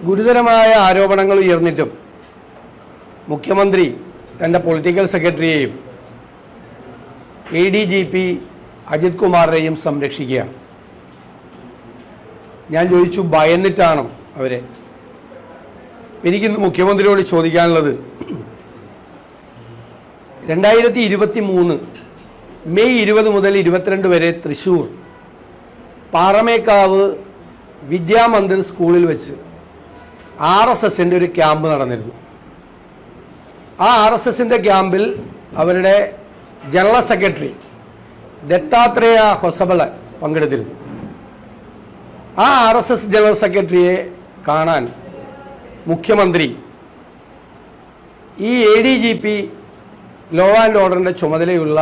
ഗുരുതരമായ ആരോപണങ്ങൾ ഉയർന്നിട്ടും മുഖ്യമന്ത്രി തൻ്റെ പൊളിറ്റിക്കൽ സെക്രട്ടറിയെയും ADGP അജിത് കുമാറിനെയും സംരക്ഷിക്കുകയാണ്. ഞാൻ ചോദിച്ചു, ഭയന്നിട്ടാണോ അവരെ? എനിക്കിന്ന് മുഖ്യമന്ത്രിയോട് ചോദിക്കാനുള്ളത്, 2023 മെയ് 20 മുതൽ 22 വരെ തൃശ്ശൂർ പാറമേക്കാവ് വിദ്യാമന്ദിർ സ്കൂളിൽ വെച്ച് RSSൻ്റെ ഒരു ക്യാമ്പ് നടന്നിരുന്നു. ആ RSSൻ്റെ ക്യാമ്പിൽ അവരുടെ ജനറൽ സെക്രട്ടറി ദത്താത്രേയ ഹൊസബള പങ്കെടുത്തിരുന്നു. ആ RSS ജനറൽ സെക്രട്ടറിയെ കാണാൻ മുഖ്യമന്ത്രി ഈ ADGP ലോ ആൻഡ് ഓർഡറിൻ്റെ ചുമതലയുള്ള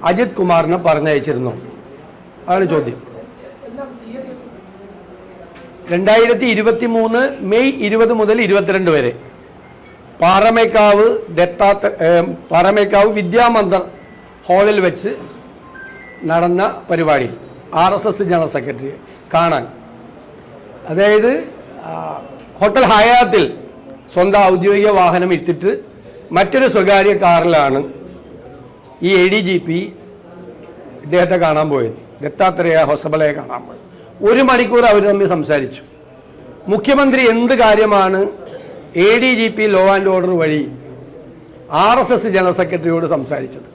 അജിത് കുമാറിനെ പറഞ്ഞയച്ചിരുന്നു. അതാണ് ചോദ്യം. 2023 മെയ് 20 മുതൽ 22 വരെ പാറമേക്കാവ് വിദ്യാമന്ദിർ ഹാളിൽ വെച്ച് നടന്ന പരിപാടിയിൽ RSS ജനറൽ സെക്രട്ടറിയെ കാണാൻ, അതായത് ഹോട്ടൽ ഹയാത്തിൽ സ്വന്തം ഔദ്യോഗിക വാഹനം ഇട്ടിട്ട് മറ്റൊരു സ്വകാര്യ കാറിലാണ് ഈ ADGP ഇദ്ദേഹത്തെ കാണാൻ പോയത്, ദത്താത്രേയ ഹൊസബളയെ കാണാൻ പോയത്. 1 മണിക്കൂർ അവർ തമ്മിൽ സംസാരിച്ചു. മുഖ്യമന്ത്രി എന്ത് കാര്യമാണ് ADGP ലോ ആൻഡ് ഓർഡർ വഴി RSS ജനറൽ സെക്രട്ടറിയോട് സംസാരിച്ചത്?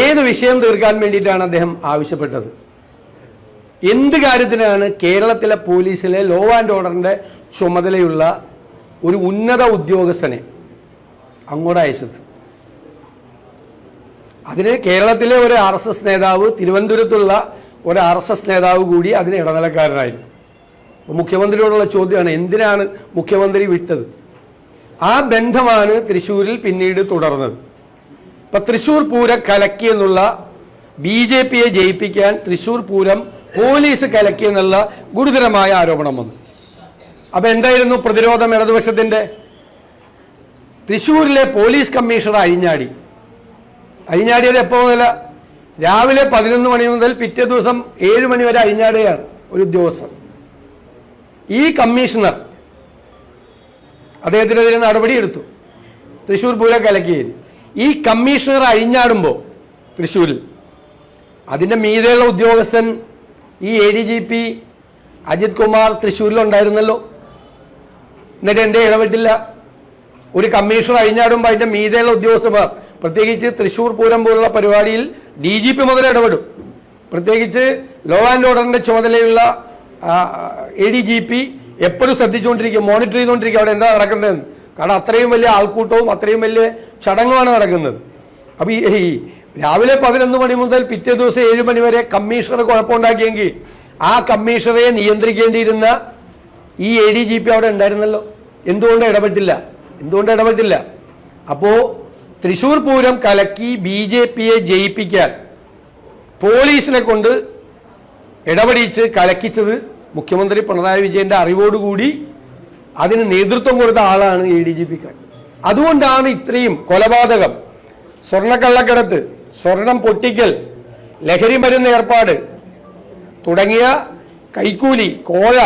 ഏത് വിഷയം തീർക്കാൻ വേണ്ടിയിട്ടാണ് അദ്ദേഹം ആവശ്യപ്പെട്ടത്? എന്ത് കാര്യത്തിനാണ് കേരളത്തിലെ പോലീസിലെ ലോ ആൻഡ് ഓർഡറിൻ്റെ ചുമതലയുള്ള ഒരു ഉന്നത ഉദ്യോഗസ്ഥനെ അങ്ങോട്ട് അയച്ചത്? അതിന് കേരളത്തിലെ ഒരു RSS നേതാവ്, തിരുവനന്തപുരത്തുള്ള ഒരു RSS നേതാവ് കൂടി അതിന് ഇടനിലക്കാരനായിരുന്നു. അപ്പോൾ മുഖ്യമന്ത്രിയോടുള്ള ചോദ്യമാണ്, എന്തിനാണ് മുഖ്യമന്ത്രി വിട്ടത്? ആ ബന്ധമാണ് തൃശ്ശൂരിൽ പിന്നീട് തുടർന്നത്. ഇപ്പം തൃശ്ശൂർ പൂരം കലക്കിയെന്നുള്ള BJPയെ ജയിപ്പിക്കാൻ തൃശ്ശൂർ പൂരം പോലീസ് കലക്കിയെന്നുള്ള ഗുരുതരമായ ആരോപണം വന്നു. അപ്പം എന്തായിരുന്നു പ്രതിരോധം ഇടതുപക്ഷത്തിൻ്റെ? തൃശ്ശൂരിലെ പോലീസ് കമ്മീഷണർ അഴിഞ്ഞാടിയത് എപ്പോൾ മുതല? രാവിലെ 11 മണി മുതൽ പിറ്റേ ദിവസം 7 മണി വരെ അഴിഞ്ഞാടുകയാണ് ഒരു ഉദ്യോഗസ്ഥൻ. ഈ കമ്മീഷണർ അദ്ദേഹത്തിനെതിരെ നടപടിയെടുത്തു, തൃശ്ശൂർ പൂരം കലക്കിയത്. ഈ കമ്മീഷണർ അഴിഞ്ഞാടുമ്പോൾ തൃശ്ശൂരിൽ അതിൻ്റെ മീതെയുള്ള ഉദ്യോഗസ്ഥൻ ഈ ADGP അജിത് കുമാർ തൃശ്ശൂരിലുണ്ടായിരുന്നല്ലോ. എന്നിട്ട് എൻ്റെ ഇടപെട്ടില്ല? ഒരു കമ്മീഷണർ അഴിഞ്ഞാടുമ്പോൾ അതിൻ്റെ മീതെയുള്ള ഉദ്യോഗസ്ഥന്മാർ, പ്രത്യേകിച്ച് തൃശ്ശൂർ പൂരം പോലുള്ള പരിപാടിയിൽ DGP മുതൽ ഇടപെടും. പ്രത്യേകിച്ച് ലോ ആൻഡ് ഓർഡറിൻ്റെ ചുമതലയുള്ള ADGP എപ്പോഴും ശ്രദ്ധിച്ചുകൊണ്ടിരിക്കും, മോണിറ്റർ ചെയ്തുകൊണ്ടിരിക്കും അവിടെ എന്താ നടക്കുന്നതെന്ന്. കാരണം അത്രയും വലിയ ആൾക്കൂട്ടവും അത്രയും വലിയ ചടങ്ങുമാണ് നടക്കുന്നത്. അപ്പോൾ ഈ രാവിലെ 11 മണി മുതൽ പിറ്റേ ദിവസം 7 മണി വരെ കമ്മീഷണർ കുഴപ്പമുണ്ടാക്കിയെങ്കിൽ ആ കമ്മീഷണറെ നിയന്ത്രിക്കേണ്ടിയിരുന്ന ഈ ADGP അവിടെ ഉണ്ടായിരുന്നല്ലോ. എന്തുകൊണ്ട് ഇടപെട്ടില്ല? അപ്പോൾ തൃശ്ശൂർ പൂരം കലക്കി BJPയെ ജയിപ്പിക്കാൻ പോലീസിനെ കൊണ്ട് ഇടപെടിച്ച് കലക്കിച്ചത് മുഖ്യമന്ത്രി പിണറായി വിജയൻ്റെ അറിവോടുകൂടി അതിന് നേതൃത്വം കൊടുത്ത ആളാണ് ADGP. അതുകൊണ്ടാണ് ഇത്രയും കൊലപാതകം, സ്വർണ്ണക്കള്ളക്കടത്ത്, സ്വർണം പൊട്ടിക്കൽ, ലഹരി മരുന്ന് ഏർപ്പാട് തുടങ്ങിയ കൈക്കൂലി, കോഴ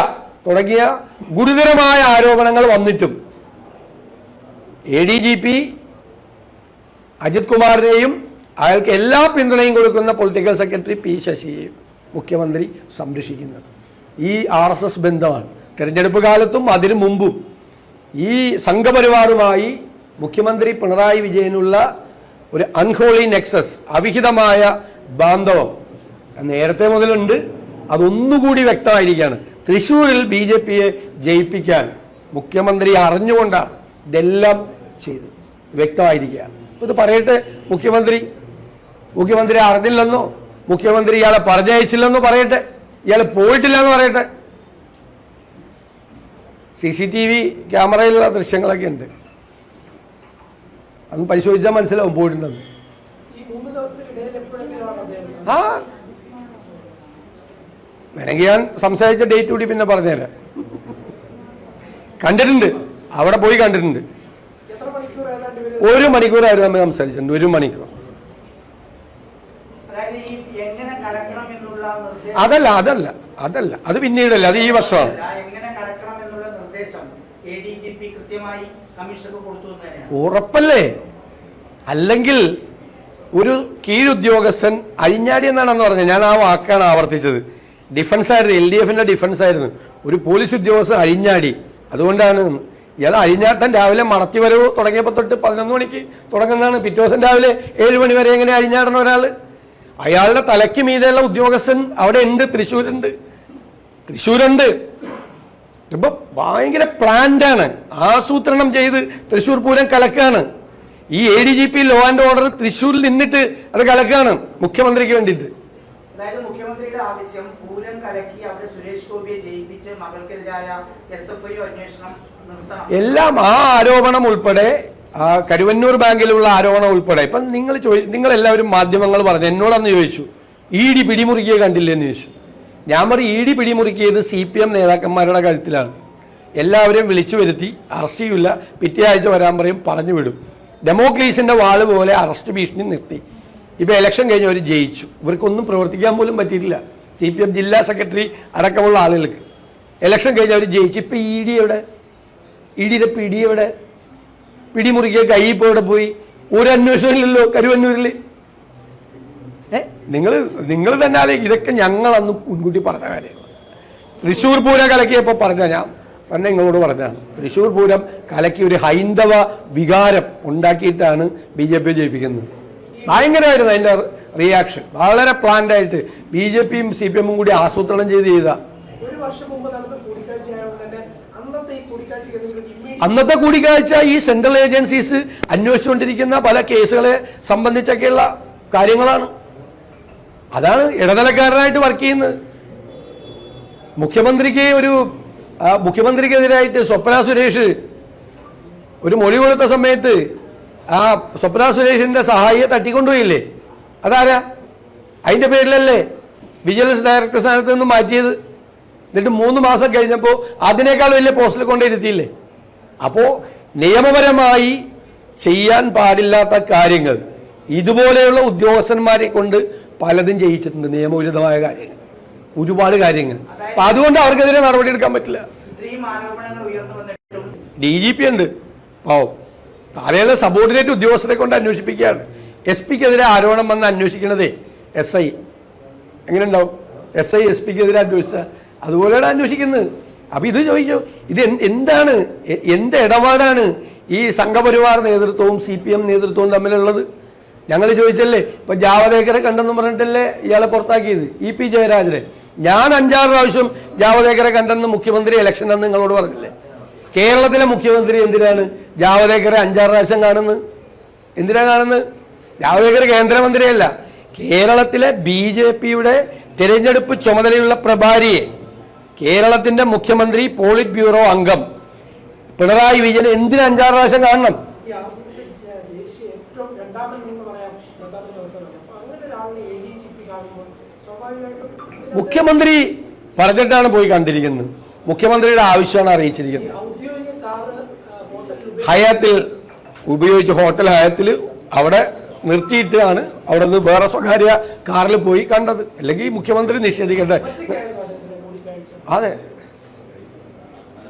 തുടങ്ങിയ ഗുരുതരമായ ആരോപണങ്ങൾ വന്നിട്ടും ADGP അജിത് കുമാറിനെയും അയാൾക്ക് എല്ലാ പിന്തുണയും കൊടുക്കുന്ന പൊളിറ്റിക്കൽ സെക്രട്ടറി P ശശിയെയും മുഖ്യമന്ത്രി സംരക്ഷിക്കുന്നത് ഈ RSS ബന്ധമാണ്. തെരഞ്ഞെടുപ്പ് കാലത്തും അതിനു മുമ്പും ഈ സംഘപരിവാറുമായി മുഖ്യമന്ത്രി പിണറായി വിജയനുള്ള ഒരു അൺഹോളി നെക്സസ്, അവിഹിതമായ ബാന്ധവം നേരത്തെ മുതലുണ്ട്. അതൊന്നുകൂടി വ്യക്തമായിരിക്കുകയാണ്. തൃശ്ശൂരിൽ BJPയെ ജയിപ്പിക്കാൻ മുഖ്യമന്ത്രി അറിഞ്ഞുകൊണ്ടാണ് ഇതെല്ലാം ചെയ്തത്, വ്യക്തമായിരിക്കുകയാണ്. അപ്പോൾ ഇത് പറയട്ടെ മുഖ്യമന്ത്രി അറിഞ്ഞില്ലെന്നോ, മുഖ്യമന്ത്രി ഇയാളെ പറഞ്ഞയച്ചില്ലെന്നോ പറയട്ടെ, ഇയാൾ പോയിട്ടില്ല എന്ന് പറയട്ടെ. CCTV ക്യാമറയിലുള്ള ദൃശ്യങ്ങളൊക്കെ ഉണ്ട്, അന്ന് പരിശോധിച്ചാൽ മനസ്സിലാവും പോയിട്ടുണ്ടെന്ന്. വേണമെങ്കിൽ ഞാൻ സംസാരിച്ച ഡേറ്റ് കൂടി പിന്നെ പറഞ്ഞുതരാം. കണ്ടിട്ടുണ്ട്, അവിടെ പോയി കണ്ടിട്ടുണ്ട്. 1 മണിക്കൂറായിരുന്നു നമ്മൾ സംസാരിച്ചിട്ടുണ്ട്. 1 മണിക്കൂർ. അതല്ല അത് പിന്നീടല്ല, അത് ഈ വർഷമാണ്. നിർദ്ദേശം ADGP കൃത്യമായി കമ്മീഷണർക്ക് കൊടുത്തു എന്ന് തന്നെയാണ്. ഉറപ്പല്ലേ? അല്ലെങ്കിൽ ഒരു കീഴുദ്യോഗസ്ഥൻ അഴിഞ്ഞാടി എന്നാണെന്ന് പറഞ്ഞത്. ഞാൻ ആ വാക്കാണ് ആവർത്തിച്ചത്. ഡിഫൻസ് ആയിരുന്നു, LDF-ന്റെ ഡിഫൻസ് ആയിരുന്നു. ഒരു പോലീസ് ഉദ്യോഗസ്ഥൻ അഴിഞ്ഞാടി. അതുകൊണ്ടാണ് ഇയാൾ അഴിഞ്ഞാട്ടം രാവിലെ മണത്തി വരവ് തുടങ്ങിയപ്പോൾ തൊട്ട് 11 മണിക്ക് തുടങ്ങുന്നതാണ്. പിറ്റേ ദിവസം രാവിലെ 7 മണി വരെ എങ്ങനെ അഴിഞ്ഞാടണ ഒരാൾ? അയാളുടെ തലയ്ക്ക് മീതെയുള്ള ഉദ്യോഗസ്ഥൻ അവിടെ ഉണ്ട്, തൃശ്ശൂരുണ്ട്. ഇപ്പൊ ഭയങ്കര പ്ലാൻഡാണ്, ആസൂത്രണം ചെയ്ത് തൃശ്ശൂർ പൂരം കലക്കാണ്. ഈ ADGP ലോ ആൻഡ് ഓർഡർ തൃശ്ശൂരിൽ നിന്നിട്ട് അത് കലക്കാണ് മുഖ്യമന്ത്രിക്ക് വേണ്ടിയിട്ട്. അതായത് മുഖ്യമന്ത്രിയുടെ ആവശ്യം പൂരം കലക്കി അവിടെ സുരേഷ് ഗോപിയെ ജയിപ്പിച്ച് മകൾക്കെതിരായ SFI അന്വേഷണം നിർത്തണം. എല്ലാം ആ ആരോപണം ഉൾപ്പെടെ കരുവന്നൂർ ബാങ്കിലുള്ള ആരോപണം ഉൾപ്പെടെ ഇപ്പം നിങ്ങൾ എല്ലാവരും മാധ്യമങ്ങൾ പറഞ്ഞു എന്നോടന്ന് ചോദിച്ചു ED പിടിമുറുക്കിയെ കണ്ടില്ലെന്ന് ചോദിച്ചു. ഞാൻ പറയും ED പിടിമുറുക്കിയത് CPM നേതാക്കന്മാരുടെ കഴുത്തിലാണ്. എല്ലാവരെയും വിളിച്ചു വരുത്തി അറസ്റ്റ് ചെയ്യില്ല, പിറ്റേ ആഴ്ച വരാൻ പറയും, പറഞ്ഞു വിടും. ഡെമോക്രേസിന്റെ വാള് പോലെ അറസ്റ്റ് ഭീഷണി നിർത്തി. ഇപ്പൊ ഇലക്ഷൻ കഴിഞ്ഞ് അവർ ജയിച്ചു, ഇവർക്കൊന്നും പ്രവർത്തിക്കാൻ പോലും പറ്റിയിട്ടില്ല. CPM ജില്ലാ സെക്രട്ടറി അടക്കമുള്ള ആളുകൾക്ക് ഇലക്ഷൻ കഴിഞ്ഞ് അവർ ജയിച്ചു. ഇപ്പൊ ED എവിടെ? EDയുടെ PD എവിടെ? പിടിമുറുക്കിയ കൈ ഇപ്പോൾ ഇവിടെ പോയി? ഒരു അന്വേഷണമില്ലല്ലോ കരുവന്നൂരിൽ. നിങ്ങൾ തന്നെ ആലേ ഇതൊക്കെ ഞങ്ങൾ അന്ന് മുൻകൂട്ടി പറഞ്ഞ കാര്യമാണ്. തൃശ്ശൂർ പൂരം കലക്കിയപ്പോൾ പറഞ്ഞ ഞാൻ തന്നെ നിങ്ങളോട് പറഞ്ഞാണ്. തൃശ്ശൂർ പൂരം കലക്കി ഒരു ഹൈന്ദവ വികാരം ഉണ്ടാക്കിയിട്ടാണ് BJP ജയിപ്പിക്കുന്നത്. ഭയങ്കരമായിരുന്നു അതിൻ്റെ റിയാക്ഷൻ. വളരെ പ്ലാൻഡായിട്ട് BJPയും CPM കൂടി ആസൂത്രണം ചെയ്ത അന്നത്തെ കൂടിക്കാഴ്ച ഈ സെൻട്രൽ ഏജൻസീസ് അന്വേഷിച്ചുകൊണ്ടിരിക്കുന്ന പല കേസുകളെ സംബന്ധിച്ചൊക്കെയുള്ള കാര്യങ്ങളാണ്. അതാണ് ഇടനിലക്കാരനായിട്ട് വർക്ക് ചെയ്യുന്നത്. മുഖ്യമന്ത്രിക്കെതിരായിട്ട് സ്വപ്ന സുരേഷ് ഒരു മൊഴി കൊടുത്ത സമയത്ത് ആ സ്വപ്ന സുരേഷിന്റെ സഹായിയെ തട്ടിക്കൊണ്ടുപോയില്ലേ? അതാരാ? അതിന്റെ പേരിലല്ലേ വിജിലൻസ് ഡയറക്ടർ സ്ഥാനത്ത് നിന്ന് മാറ്റിയത്? എന്നിട്ട് 3 മാസം കഴിഞ്ഞപ്പോൾ അതിനേക്കാൾ വലിയ പോസ്റ്റിൽ കൊണ്ടിരുത്തിയില്ലേ? അപ്പോൾ നിയമപരമായി ചെയ്യാൻ പാടില്ലാത്ത കാര്യങ്ങൾ ഇതുപോലെയുള്ള ഉദ്യോഗസ്ഥന്മാരെ കൊണ്ട് പലതും ചെയ്യിച്ചിട്ടുണ്ട്. നിയമവിരുദ്ധമായ കാര്യങ്ങൾ, ഒരുപാട് കാര്യങ്ങൾ. അപ്പൊ അതുകൊണ്ട് അവർക്കെതിരെ നടപടി എടുക്കാൻ പറ്റില്ല. DGP ഉണ്ട്, പാവം. താഴെയുള്ള സബോർഡിനേറ്റ് ഉദ്യോഗസ്ഥരെ കൊണ്ട് അന്വേഷിപ്പിക്കുകയാണ്. SPക്കെതിരെ ആരോപണം വന്ന് അന്വേഷിക്കണതേ SI. എങ്ങനെ ഉണ്ടാവും? SI SPക്കെതിരെ അന്വേഷിച്ച അതുപോലെയാണ് അന്വേഷിക്കുന്നത്. അപ്പൊ ഇത് ചോദിച്ചോ, ഇത് എന്താണ്, എന്ത് ഇടപാടാണ് ഈ സംഘപരിവാർ നേതൃത്വവും CPM നേതൃത്വവും തമ്മിലുള്ളത്? ഞങ്ങൾ ചോദിച്ചല്ലേ. ഇപ്പൊ ജാവദേക്കറെ കണ്ടെന്ന് പറഞ്ഞിട്ടല്ലേ ഇയാളെ പുറത്താക്കിയത്, EP ജയരാജനെ. ഞാൻ 5-6 പ്രാവശ്യം ജാവദേക്കറെ കണ്ടെന്ന് മുഖ്യമന്ത്രി ഇലക്ഷൻ അന്ന് നിങ്ങളോട് പറഞ്ഞില്ലേ? കേരളത്തിലെ മുഖ്യമന്ത്രി എന്തിനാണ് ജാവദേക്കറെ 5-6 പ്രാവശ്യം കാണുന്നത്? എന്തിനാ കാണുന്നത്? ജാവദേക്കർ കേന്ദ്രമന്ത്രിയല്ല, കേരളത്തിലെ BJPയുടെ തിരഞ്ഞെടുപ്പ് ചുമതലയുള്ള പ്രഭാരിയെ, കേരളത്തിന്റെ മുഖ്യമന്ത്രി, പോളിറ്റ് ബ്യൂറോ അംഗം പിണറായി വിജയൻ എന്തിന് 5-6 പ്രാവശ്യം കാണണം? മുഖ്യമന്ത്രി പറഞ്ഞിട്ടാണ് പോയി കണ്ടിരിക്കുന്നത്. മുഖ്യമന്ത്രിയുടെ ആവശ്യമാണ് അറിയിച്ചിരിക്കുന്നത്. ഹയാത്തിൽ ഉപയോഗിച്ച് ഹോട്ടൽ ഹയാത്തിൽ അവിടെ നിർത്തിയിട്ടാണ് അവിടെ നിന്ന് വേറെ സ്വകാര്യ കാറിൽ പോയി കണ്ടത്. അല്ലെങ്കിൽ മുഖ്യമന്ത്രി നിഷേധിക്കട്ടെ. അതെ,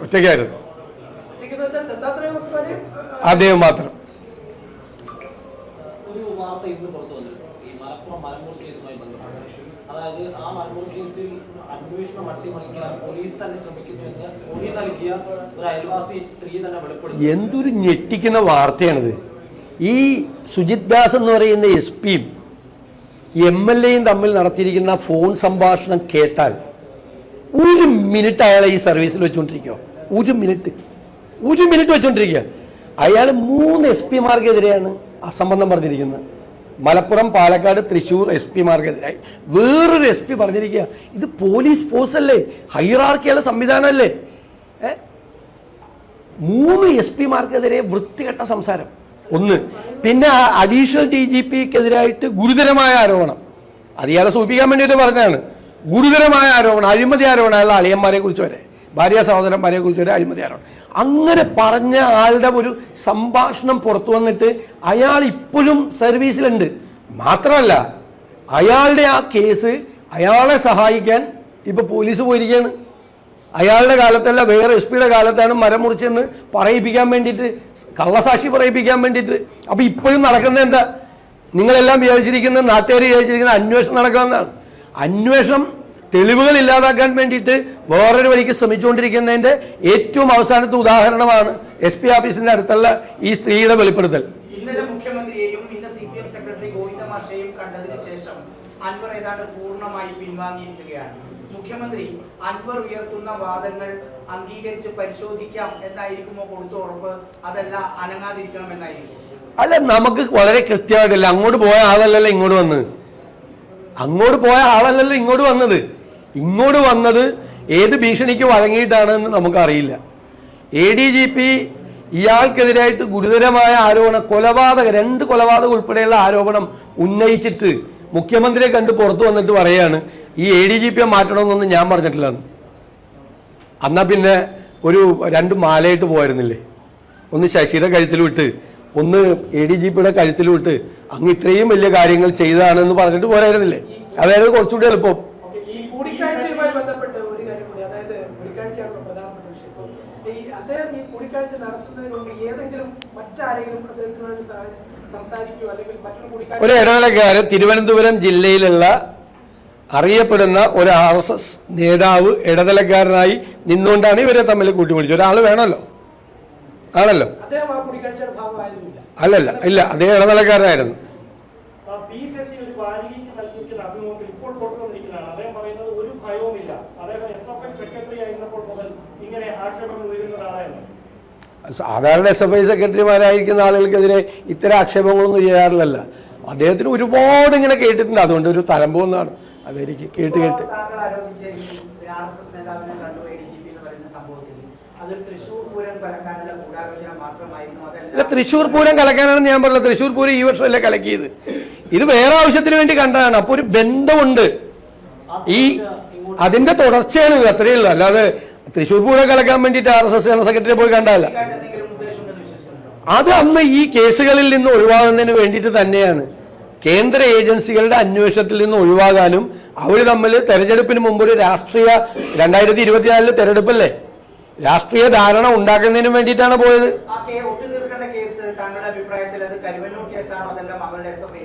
ഒറ്റയ്ക്കായിരുന്നു, അദ്ദേഹം മാത്രം. അതായത് ആ മലപ്പുറം കേസിൽ അന്വേഷണം അട്ടിമറിക്കാൻ പോലീസ് തന്നെ ശ്രമിക്കുന്നുവെന്ന് മൊഴി നൽകിയ ഒരു അയൽവാസി സ്ത്രീ തന്നെ വെളിപ്പെടുത്തി. എന്തൊരു ഞെട്ടിക്കുന്ന വാർത്തയാണിത്. ഈ സുജിത് ദാസ് എന്ന് പറയുന്ന SP-യും MLA-യും തമ്മിൽ നടത്തിയിരിക്കുന്ന ഫോൺ സംഭാഷണം കേട്ടാൽ 1 മിനിറ്റ് അയാളെ ഈ സർവീസിൽ വെച്ചുകൊണ്ടിരിക്കുക. 1 മിനിറ്റ് വെച്ചുകൊണ്ടിരിക്കുക. അയാൾ 3 SP-മാർക്കെതിരെയാണ് അസംബന്ധം പറഞ്ഞിരിക്കുന്നത്. മലപ്പുറം, പാലക്കാട്, തൃശ്ശൂർ SP-മാർക്കെതിരായി വേറൊരു SP പറഞ്ഞിരിക്കുക. ഇത് പോലീസ് ഫോഴ്സ് അല്ലേ, ഹൈറാർക്കിയുള്ള സംവിധാനമല്ലേ? 3 SP-മാർക്കെതിരെ വൃത്തികെട്ട സംസാരം. ഒന്ന്, പിന്നെ അഡീഷണൽ DGP-ക്കെതിരായിട്ട് ഗുരുതരമായ ആരോപണം. അത് ഇയാളെ സൂചിപ്പിക്കാൻ വേണ്ടിയിട്ട് പറഞ്ഞതാണ്. ഗുരുതരമായ ആരോപണം, അഴിമതി ആരോപണം. അയാളുടെ അളിയന്മാരെ കുറിച്ച് വരെ, ഭാര്യ സഹോദരന്മാരെ കുറിച്ച് വരെ അഴിമതി ആരോപണം. അങ്ങനെ പറഞ്ഞ ആളുടെ ഒരു സംഭാഷണം പുറത്തു വന്നിട്ട് അയാൾ ഇപ്പോഴും സർവീസിലുണ്ട്. മാത്രമല്ല അയാളുടെ ആ കേസ്, അയാളെ സഹായിക്കാൻ ഇപ്പൊ പോലീസ് പോയിരിക്കുകയാണ്. അയാളുടെ കാലത്തല്ല, വേറെ എസ് പിയുടെ കാലത്താണ് മരം മുറിച്ചെന്ന് പറയിപ്പിക്കാൻ വേണ്ടിയിട്ട്, കള്ളസാക്ഷി പറയിപ്പിക്കാൻ വേണ്ടിയിട്ട്. അപ്പൊ ഇപ്പോഴും നടക്കുന്നത് എന്താ? നിങ്ങളെല്ലാം വിചാരിച്ചിരിക്കുന്നത്, നാട്ടുകാർ വിചാരിച്ചിരിക്കുന്നത് അന്വേഷണം നടക്കാമെന്നാണ്. അന്വേഷണം തെളിവുകൾ ഇല്ലാതാക്കാൻ വേണ്ടിയിട്ട് വേറൊരു വഴിക്ക് ശ്രമിച്ചുകൊണ്ടിരിക്കുന്നതിന്റെ ഏറ്റവും അവസാനത്തെ ഉദാഹരണമാണ് SP ഓഫീസിന്റെ അടുത്തുള്ള ഈ സ്ത്രീയുടെ വെളിപ്പെടുത്തൽ. ഇന്നലെ മുഖ്യമന്ത്രിയെയും ഇന്ന് CPM സെക്രട്ടറി ഗോവിന്ദ മാഷയെയും കണ്ടതിന് ശേഷം അൻവർ ഏതാണ്ട് പൂർണ്ണമായി പിൻവാങ്ങിയിരിക്കുകയാണ്. മുഖ്യമന്ത്രി അൻവർ ഉയർത്തുന്ന വാദങ്ങൾ അംഗീകരിച്ച് പരിശോധിക്കാം എന്നായിരിക്കുമോ കൊടുത്ത ഉറപ്പ്? അതല്ല അനങ്ങാതിരിക്കണം എന്നായിരിക്കും? അല്ല, നമുക്ക് വളരെ കൃത്യമായിട്ടില്ല. അങ്ങോട്ട് പോയ ആളല്ലല്ലോ ഇങ്ങോട്ട് വന്നത്. അങ്ങോട്ട് പോയ ആളല്ലല്ലോ ഇങ്ങോട്ട് വന്നത്. ഇങ്ങോട്ട് വന്നത് ഏത് ഭീഷണിക്ക് വഴങ്ങിയിട്ടാണെന്ന് നമുക്കറിയില്ല. ADGP ഇയാൾക്കെതിരായിട്ട് ഗുരുതരമായ ആരോപണം, കൊലപാതകം, 2 കൊലപാതകം ഉൾപ്പെടെയുള്ള ആരോപണം ഉന്നയിച്ചിട്ട് മുഖ്യമന്ത്രിയെ കണ്ട് പുറത്തു വന്നിട്ട് പറയാണ് ഈ ADGP മാറ്റണമെന്നൊന്നും ഞാൻ പറഞ്ഞിട്ടില്ല. എന്നാ പിന്നെ ഒരു 2 മാലയിട്ട് പോയിരുന്നില്ലേ? ഒന്ന് ശശിയുടെ കഴുത്തിൽ വിട്ട്, ഒന്ന് ADGPയുടെ കഴുത്തിൽ വിട്ട്, അങ്ങ് ഇത്രയും വലിയ കാര്യങ്ങൾ ചെയ്തതാണെന്ന് പറഞ്ഞിട്ട് പോരായിരുന്നില്ലേ? അതായത് കുറച്ചുകൂടി എളുപ്പം. ഈ കൂടിക്കാഴ്ചയുമായി ബന്ധപ്പെട്ട് ഒരു കാര്യം കൂടി, അതായത് കൂടിക്കാഴ്ചയാണ് പ്രധാനപ്പെട്ട വിഷയം. അദ്ദേഹം ഈ കൂടിക്കാഴ്ച നടത്തുന്നതിന് മുമ്പ് ഏതെങ്കിലും മറ്റാരെങ്കിലും അദ്ദേഹത്തിനോട് സംസാരിക്കുകയോ അല്ലെങ്കിൽ മറ്റൊരു കൂടിക്കാഴ്ച? ഒരു ഇടനിലക്കാരൻ തിരുവനന്തപുരം ജില്ലയിലുള്ള അറിയപ്പെടുന്ന ഒരു RSS നേതാവ് ഇടനിലക്കാരനായി നിന്നുകൊണ്ടാണ് ഇവരെ തമ്മിൽ കൂട്ടിപ്പിടിച്ചത്. ഒരാൾ വേണമല്ലോ, ആണല്ലോ. അദ്ദേഹം ആ കൂടിക്കാഴ്ചയുടെ ഭാഗമായതുമില്ല. അല്ലല്ല, ഇല്ല, അദ്ദേഹം ഇടനിലക്കാരനായിരുന്നു. പി ശശി ഒരു വാരികയ്ക്ക് നൽകിയിരിക്കുന്ന അഭിമുഖത്തിൽ ഇപ്പോൾ പുറത്തുവന്നിരിക്കുന്നതാണ്. അദ്ദേഹം പറയുന്നത് ഒരു ഭയവുമില്ല, അദ്ദേഹം SFI സെക്രട്ടറി ആയിരുന്നപ്പോൾ മുതൽ ഇങ്ങനെ ആക്ഷേപങ്ങൾ ഉയരുന്നതാണെന്ന്. സാധാരണ SFI സെക്രട്ടറിമാരായിരിക്കുന്ന ആളുകൾക്കെതിരെ ഇത്തരം ആക്ഷേപങ്ങളൊന്നും ചെയ്യാറില്ലല്ലോ. അദ്ദേഹത്തിന് ഒരുപാട് ഇങ്ങനെ കേട്ടിട്ടുണ്ട്. അതുകൊണ്ട് ഒരു തരംബോന്നാണ് അതായിരിക്കും കേട്ട്. താങ്കൾ ആരോപിച്ച ഈ RSS നേതാവിനെ കണ്ടു ADGP എന്ന് പറയുന്ന സംഭവത്തിൽ അതൊരു തൃശ്ശൂർ പൂരം കലക്കാനുള്ള ഗൂഢാലോചന മാത്രമായിരുന്നു? അല്ല, തൃശ്ശൂർ പൂരം കലക്കാനാണെന്ന് ഞാൻ പറഞ്ഞത്. തൃശ്ശൂർ പൂരം ഈ വർഷമല്ലേ കലക്കിയത്. ഇത് വേറെ ആവശ്യത്തിന് വേണ്ടി കണ്ടതാണ്. അപ്പൊ ഒരു ബന്ധമുണ്ട്. ഈ അതിന്റെ തുടർച്ചയാണ് ഇത്, അത്രയേ ഉള്ളൂ. അല്ലാതെ തൃശ്ശൂർ പൂരം കലക്കാൻ വേണ്ടിയിട്ട് RSS ജനറൽ സെക്രട്ടറി പോയി കണ്ടല്ല. അത് അന്ന് ഈ കേസുകളിൽ നിന്ന് ഒഴിവാകുന്നതിന് വേണ്ടിയിട്ട് തന്നെയാണ്. കേന്ദ്ര ഏജൻസികളുടെ അന്വേഷണത്തിൽ നിന്ന് ഒഴിവാകാനും അവർ തമ്മിൽ തെരഞ്ഞെടുപ്പിന് മുമ്പ് ഒരു രാഷ്ട്രീയ 2024 തെരഞ്ഞെടുപ്പല്ലേ, രാഷ്ട്രീയ ധാരണ ഉണ്ടാക്കുന്നതിന് വേണ്ടിയിട്ടാണ് പോയത്.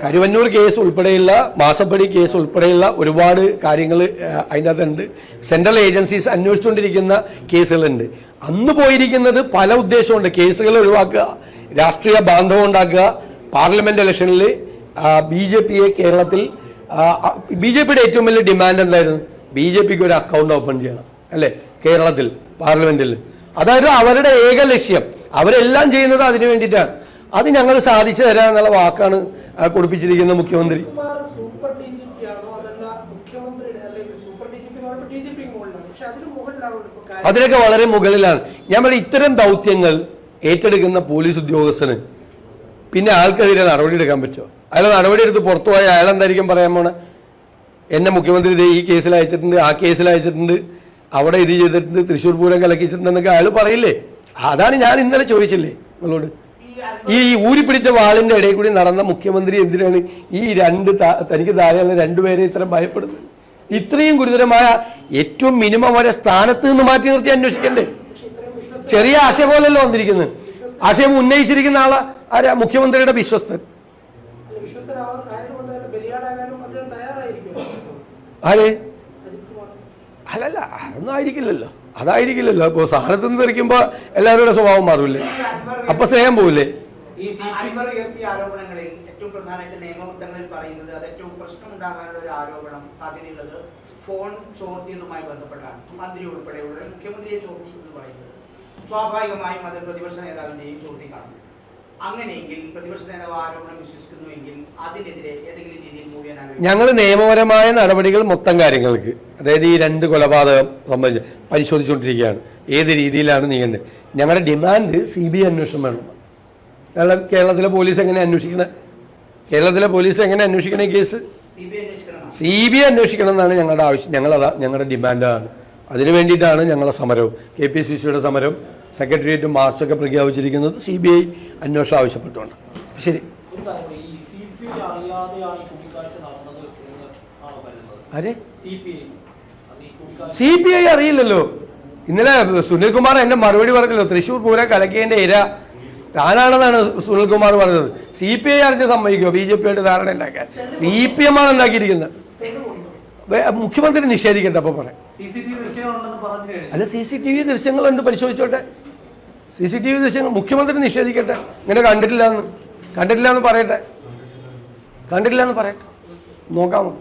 കരുവന്നൂർ കേസ് ഉൾപ്പെടെയുള്ള മാസപ്പടി കേസ് ഉൾപ്പെടെയുള്ള ഒരുപാട് കാര്യങ്ങൾ അതിനകത്തുണ്ട്. സെൻട്രൽ ഏജൻസീസ് അന്വേഷിച്ചുകൊണ്ടിരിക്കുന്ന കേസുകളുണ്ട്. അന്ന് പോയിരിക്കുന്നത് പല ഉദ്ദേശമുണ്ട്. കേസുകൾ ഒഴിവാക്കുക, രാഷ്ട്രീയ ബാന്ധവം ഉണ്ടാക്കുക, പാർലമെന്റ് ഇലക്ഷനിൽ BJPയെ കേരളത്തിൽ BJPയുടെ ഏറ്റവും വലിയ ഡിമാൻഡ് എന്തായിരുന്നു? BJPക്ക് ഒരു അക്കൗണ്ട് ഓപ്പൺ ചെയ്യണം അല്ലേ കേരളത്തിൽ പാർലമെന്റിൽ. അതായത് അവരുടെ ഏക ലക്ഷ്യം. അവരെല്ലാം ചെയ്യുന്നത് അതിനു വേണ്ടിയിട്ടാണ്. അത് ഞങ്ങൾ സാധിച്ചു തരാം എന്നുള്ള വാക്കാണ് കൊടുപ്പിച്ചിരിക്കുന്ന മുഖ്യമന്ത്രി. സൂപ്പർ DGP ആണോ അതല്ല മുഖ്യമന്ത്രിയുടെ അല്ലെങ്കിൽ സൂപ്പർ DGP എന്ന് പറയുമ്പോൾ DGP മുകളിലാണ്, പക്ഷെ അതിന് മുകളിലാണ്. അതിനൊക്കെ വളരെ മുകളിലാണ്. ഞാൻ പറയും, ഇത്തരം ദൗത്യങ്ങൾ ഏറ്റെടുക്കുന്ന പോലീസ് ഉദ്യോഗസ്ഥന് പിന്നെ ആൾക്കെതിരെ നടപടി എടുക്കാൻ പറ്റുമോ? അയാൾ നടപടി എടുത്ത് പുറത്തു പോയാൽ അയാൾ എന്തായിരിക്കും പറയാൻ പോണേ? എന്നെ മുഖ്യമന്ത്രി ഈ കേസിൽ അയച്ചിട്ടുണ്ട്, ആ കേസിൽ അയച്ചിട്ടുണ്ട്, അവിടെ ഇത് ചെയ്തിട്ടുണ്ട്, തൃശ്ശൂർ പൂരം കലക്കിച്ചിട്ടുണ്ടെന്നൊക്കെ അയാൾ പറയില്ലേ? അതാണ് ഞാൻ ഇന്നലെ ചോദിച്ചില്ലേ നിങ്ങളോട്. ഈ ഊരിപ്പിടിച്ച വാളിന്റെ ഇടയിൽ കൂടി നടന്ന മുഖ്യമന്ത്രി എന്തിനാണ് ഈ തനിക്ക് താഴെയുള്ള 2 പേരെ ഇത്ര ഭയപ്പെടുന്നത്? ഇത്രയും ഗുരുതരമായ ഏറ്റവും മിനിമം വരെ സ്ഥാനത്ത് നിന്ന് മാറ്റി നിർത്തി അന്വേഷിക്കണ്ടേ? ചെറിയ ആശയമല്ലല്ലോ വന്നിരിക്കുന്നത്. ആശയം ഉന്നയിച്ചിരിക്കുന്ന ആരാ? മുഖ്യമന്ത്രിയുടെ വിശ്വസ്തൻ. ആര്? അല്ലല്ല, അതൊന്നും ആയിരിക്കില്ലല്ലോ. അതായിരിക്കില്ലല്ലോ. ഇപ്പോൾ സ്ഥാനത്ത് നിന്ന് തെറിക്കുമ്പോ എല്ലാവരുടെ സ്വഭാവം മാറൂല്ലേ? അപ്പൊ സ്നേഹം പോവില്ലേ? അൻവർ ഉയർത്തിയ ആരോപണങ്ങളിൽ ഏറ്റവും പ്രധാനമായിട്ട് നിയമബദ്ധങ്ങളിൽ പറയുന്നത് അത് ഏറ്റവും പ്രശ്നമുണ്ടാകാനുള്ള ഒരു ആരോപണം സാധ്യതയുള്ളത് ഫോൺ ചോർത്തിയതുമായി ബന്ധപ്പെട്ടാണ്. മന്ത്രി ഉൾപ്പെടെയുള്ള മുഖ്യമന്ത്രിയെ ചോർത്തി എന്ന് പറയുന്നത് സ്വാഭാവികമായും അത് പ്രതിപക്ഷ നേതാവിന്റെയും ചോദ്യം കാണും. അങ്ങനെയെങ്കിൽ പ്രതിപക്ഷ നേതാവ് ആരോപണം വിശ്വസിക്കുന്നുവെങ്കിൽ അതിനെതിരെ ഏതെങ്കിലും രീതിയിൽ മൂവ് ചെയ്യാൻ ഞങ്ങൾ നിയമപരമായ നടപടികൾ മൊത്തം കാര്യങ്ങൾക്ക്, അതായത് ഈ 2 കൊലപാതകം സംബന്ധിച്ച് പരിശോധിച്ചുകൊണ്ടിരിക്കുകയാണ്. ഏത് രീതിയിലാണ് നീങ്ങേണ്ടത്? ഞങ്ങളുടെ ഡിമാൻഡ് CBI അന്വേഷണം വേണം. കേരളത്തിലെ പോലീസ് എങ്ങനെ അന്വേഷിക്കണം? കേരളത്തിലെ പോലീസ് എങ്ങനെ അന്വേഷിക്കണ കേസ്? CBI അന്വേഷിക്കണം എന്നാണ് ഞങ്ങളുടെ ആവശ്യം. ഞങ്ങളുടെ ഡിമാൻഡാണ്. അതിനു വേണ്ടിയിട്ടാണ് ഞങ്ങളുടെ സമരവും. KPCCയുടെ സമരം, സെക്രട്ടേറിയറ്റ് മാർച്ചൊക്കെ പ്രഖ്യാപിച്ചിരിക്കുന്നത് CBI അന്വേഷണം ആവശ്യപ്പെട്ടുകൊണ്ട്. ശരി, ആരെ? CBI അറിയില്ലല്ലോ. ഇന്നലെ സുനിൽകുമാർ എന്നെ മറുപടി പറഞ്ഞല്ലോ, തൃശ്ശൂർ പൂരം കലക്കിയതിന്റെ ഇര താനാണെന്നാണ് സുനിൽകുമാർ പറഞ്ഞത്. CPI അറിഞ്ഞ് സമ്മതിക്കുമോ BJP ആയിട്ട് ധാരണ ഉണ്ടാക്കാൻ? CPM ആണ് ഉണ്ടാക്കിയിരിക്കുന്നത്. മുഖ്യമന്ത്രി നിഷേധിക്കട്ടെ, അപ്പൊ പറയാം. CCTV ദൃശ്യങ്ങളുണ്ടെന്ന് പറഞ്ഞു കഴിഞ്ഞു. അല്ല, CCTV ദൃശ്യങ്ങളുണ്ട്, പരിശോധിച്ചോട്ടെ. CCTV ദൃശ്യങ്ങൾ മുഖ്യമന്ത്രി നിഷേധിക്കട്ടെ. ഇങ്ങനെ കണ്ടിട്ടില്ല എന്ന് പറയട്ടെ, നോക്കാമോ?